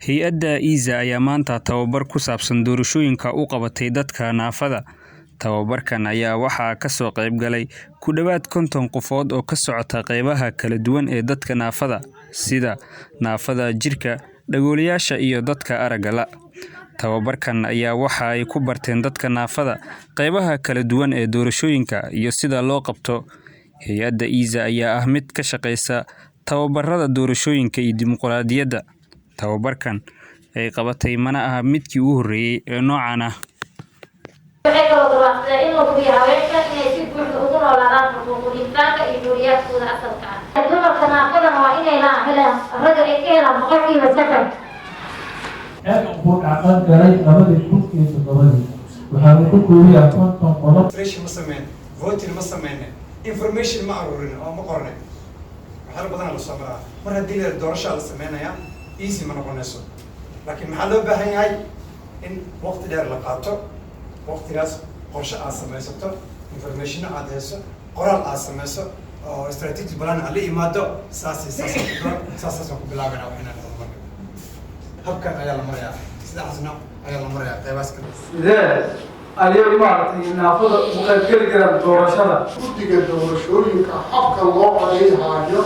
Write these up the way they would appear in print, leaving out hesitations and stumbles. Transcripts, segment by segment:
Hay'adda IZA ayaa maanta tababar ku saabsan doorashooyinka u qabatay dadka naafada. Tababarkan ayaa waxaa ka soo qayb galay ku dhawaad 50 qofood oo ka socota qaybaha kala duwan ee dadka naafada, sida naafada jirka, dhagoolayaasha iyo dadka aragga la'. Tababarkan ayaa waxa ay ku barteen dadka naafada qaybaha kala duwan ee doorashooyinka iyo sida loo qabto. Hay'adda IZA ayaa ah mid ka shaqeysa tababarada doorashooyinka iyo dimuqraadiyadda. Tababarkan ay qabatay mana aha midkii ugu horreeyay ee noocan ah. waxay kaloo dhawaaqday in lagu haweenka inay si buuxda ugu noolaadaan xuquuqul insaanka iyo xorriyadkooda asalka ah. Dumarka naafadana waa inay helaan ragga ay ka helaan boqolkiiba 7. Wuxuu dhaqan galay 2007 waxaa ku koobiyaa 50 qodob. ma sameyn voting ma sameyn information ma aruurin oo ma qornay waxa badan la soo maraa mar haddii la doorasho la sameynaya easy ma noqonayso laakiin maxaa loo baahan yahay in waqti dheer la qaato waqtigaas qorshe aad samaysato information aad hayso qoraal aad samayso oo strategy plan aad la imaado saas ku bilaabana waxaan marka habkan ayaa la marayaa sidaasna ayaa la marayaa qaybaas kale ayay maartay naafada u qaybgeli karaan doorashada guddiga doorashooyinka habka loo codeeyo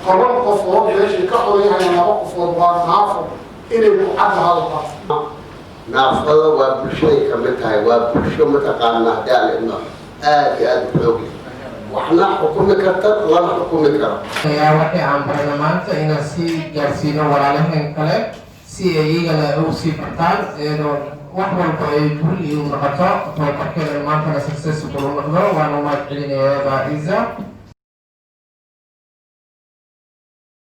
qodob qof oo meesha ka codeeyo 2 qofood waa naafo inay ku caddahay naafada waa bulshada ka mid tahay waa bulsho mataqaana daalina aad xoog waxna xukumi karta lana xukumi karo ayaa waxay aan barnaamijka inaan si gaarsiino walaalahan kale si ay iyagana u sii bartaan wax walba ay guul iyo noqoto tababarkeena maanta successful noqdo waana mahad celinayaa IZA